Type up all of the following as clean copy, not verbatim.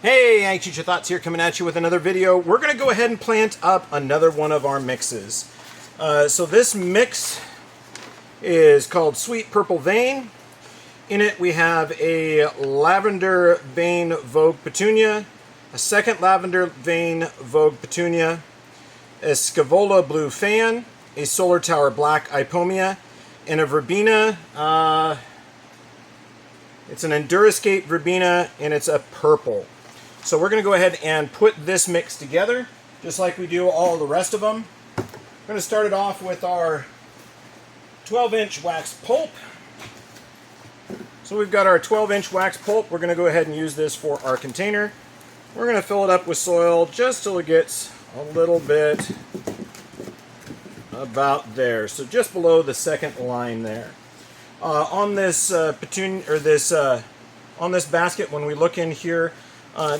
Hey, Ag Teacher Thoughts here, coming at you with another video. We're going to go ahead and plant up another one of our mixes. So this mix is called Sweet Purple Vein. In it we have a Lavender Vein Vogue Petunia, a second Lavender Vein Vogue Petunia, a Scavola Blue Fan, a Solar Tower Black Ipomea, and a Verbena. It's an Enduroscape Verbena, and it's a purple. So we're going to go ahead and put this mix together, just like we do all the rest of them. We're going to start it off with our 12-inch wax pulp. So we've got our 12-inch wax pulp. We're going to go ahead and use this for our container. We're going to fill it up with soil just till it gets a little bit about there. So just below the second line there. On this petunia, or on this basket, when we look in here,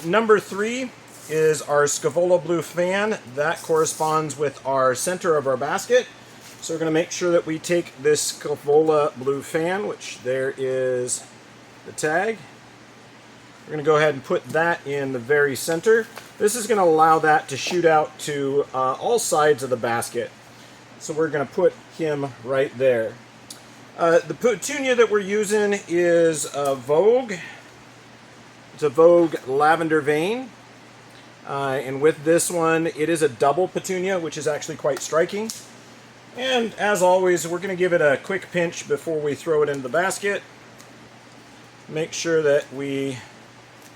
number 3 is our Scavola Blue Fan. That corresponds with our center of our basket. So we're going to make sure that we take this Scavola Blue Fan, which there is the tag. We're going to go ahead and put that in the very center. This is going to allow that to shoot out to all sides of the basket. So we're going to put him right there. The Petunia that we're using is Vogue. It's a Vogue Lavender Vein. And with this one, it is a double Petunia, which is actually quite striking. And as always, we're going to give it a quick pinch before we throw it into the basket. Make sure that we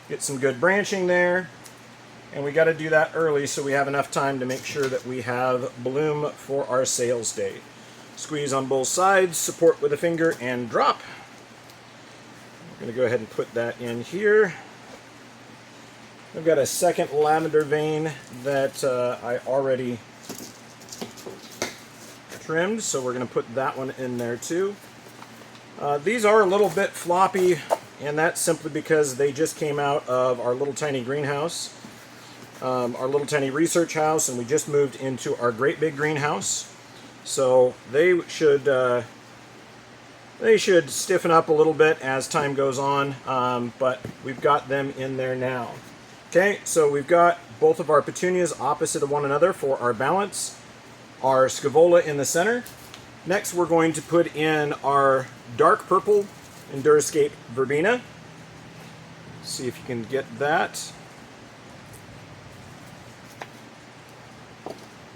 get some good branching there. And we got to do that early so we have enough time to make sure that we have bloom for our sales day. Squeeze on both sides, support with a finger, and drop. I'm going to go ahead and put that in here. I've got a second lavender vein that I already trimmed, so we're going to put that one in there too. These are a little bit floppy, and that's simply because they just came out of our little tiny greenhouse, our little tiny research house, and we just moved into our great big greenhouse. So they should stiffen up a little bit as time goes on, but we've got them in there now. Okay, so we've got both of our petunias opposite of one another for our balance. Our Scavola in the center. Next, we're going to put in our dark purple Enduroscape Verbena. See if you can get that.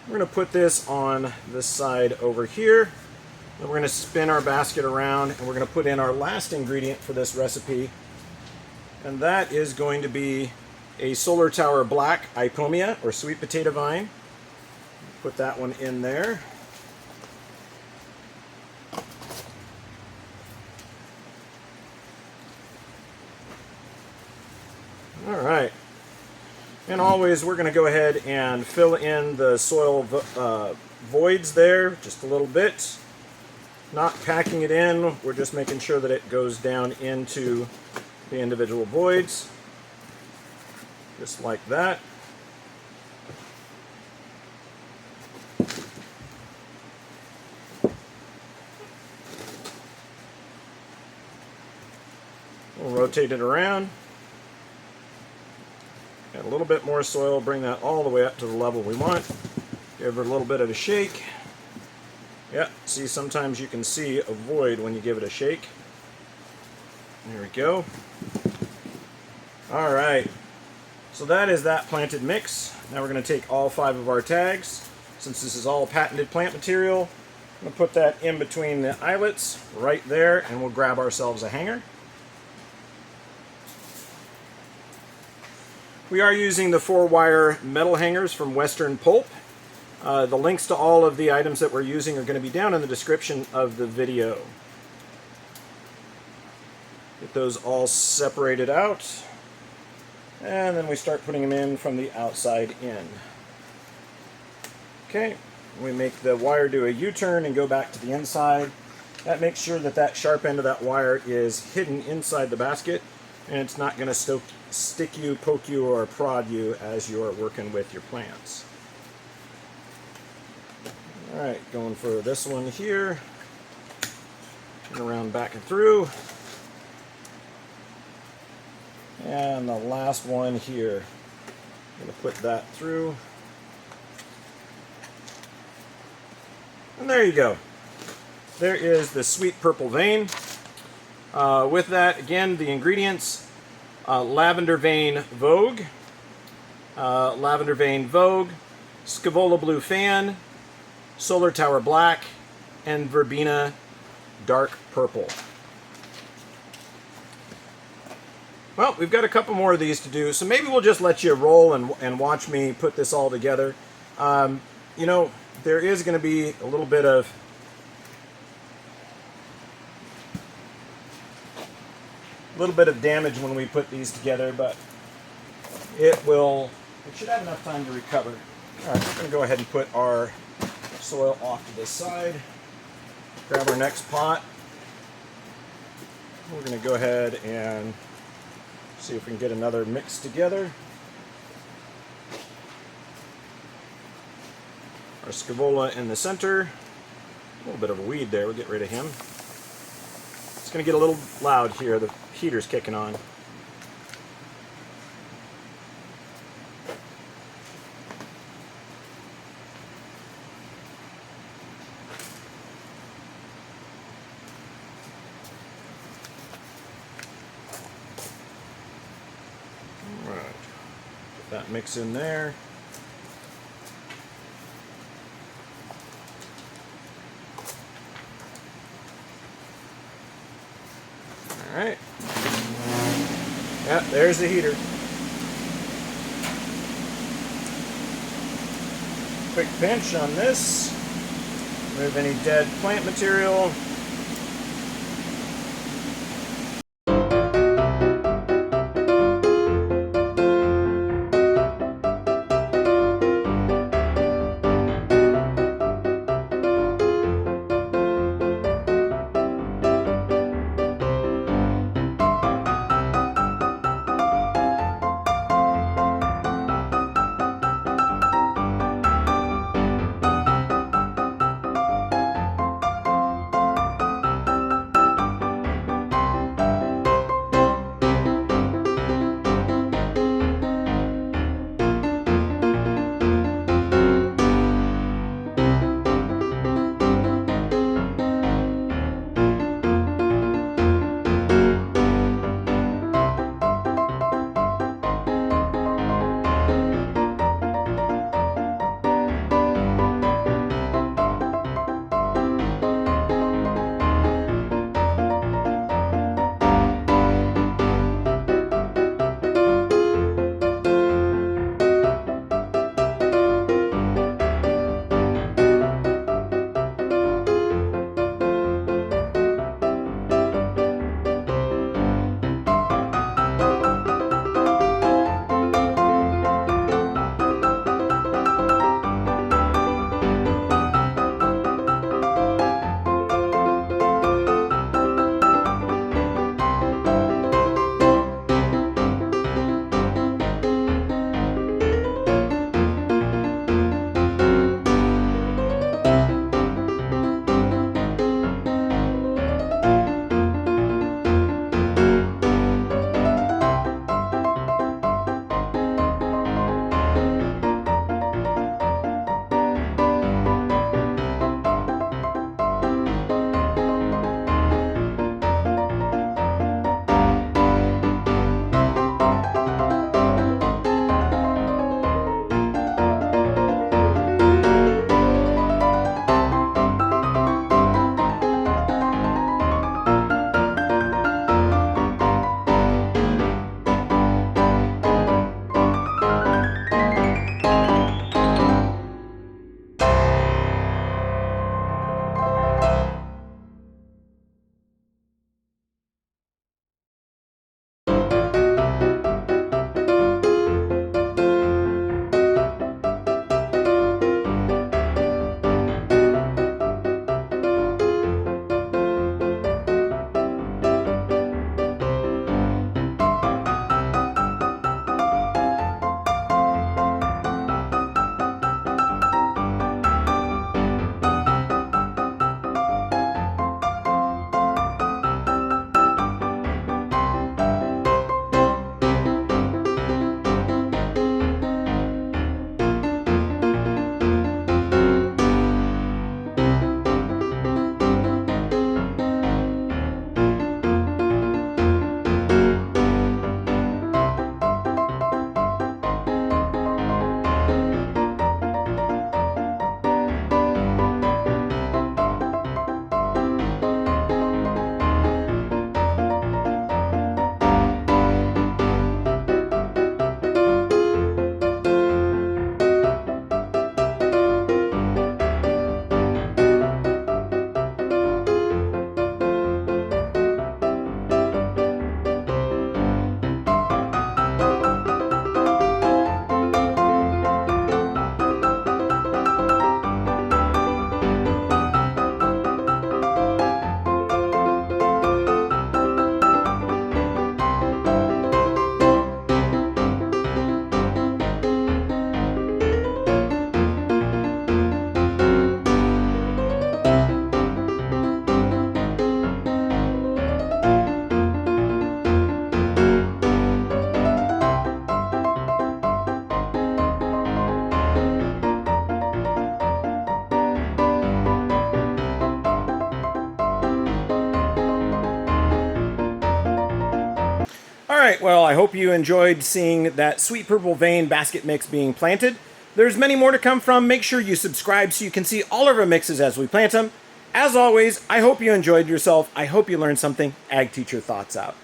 We're going to put this on this side over here. Then we're going to spin our basket around, and we're going to put in our last ingredient for this recipe. And that is going to be a Solar Tower Black Ipomea, or sweet potato vine. Put that one in there. All right. And always, we're going to go ahead and fill in the soil voids there just a little bit. Not packing it in, we're just making sure that it goes down into the individual voids. Just like that. We'll rotate it around. Add a little bit more soil, bring that all the way up to the level we want. Give it a little bit of a shake. Yeah, see, sometimes you can see a void when you give it a shake. There we go. All right, so that is that planted mix. Now we're going to take all 5 of our tags. Since this is all patented plant material, I'm going to put that in between the eyelets right there, and we'll grab ourselves a hanger. We are using the 4-wire metal hangers from Western Pulp. The links to all of the items that we're using are going to be down in the description of the video. Get those all separated out. And then we start putting them in from the outside in. Okay, we make the wire do a U-turn and go back to the inside. That makes sure that that sharp end of that wire is hidden inside the basket, and it's not going to stick you, poke you, or prod you as you are working with your plants. Alright, going for this one here. Turn around back and through. And the last one here. I'm going to put that through. And there you go. There is the sweet purple vein. With that, again, the ingredients: lavender vein Vogue, Scavola Blue Fan, Solar Tower Black, and Verbena Dark Purple. Well, we've got a couple more of these to do, so maybe we'll just let you roll and watch me put this all together. You know, there is going to be a little bit of damage when we put these together, but it should have enough time to recover. All right, we're going to go ahead and put our soil off to this side. Grab our next pot. We're going to go ahead and see if we can get another mix together. Our Scavola in the center. A little bit of a weed there, we'll get rid of him. It's going to get a little loud here, the heater's kicking on. Alright, put that mix in there. Alright. Yep, there's the heater. Quick pinch on this. Remove any dead plant material. right, well, I hope you enjoyed seeing that sweet purple vein basket mix being planted. There's many more to come from. Make sure you subscribe so you can see all of our mixes as we plant them. As always, I hope you enjoyed yourself. I hope you learned something. Ag Teacher Thoughts out.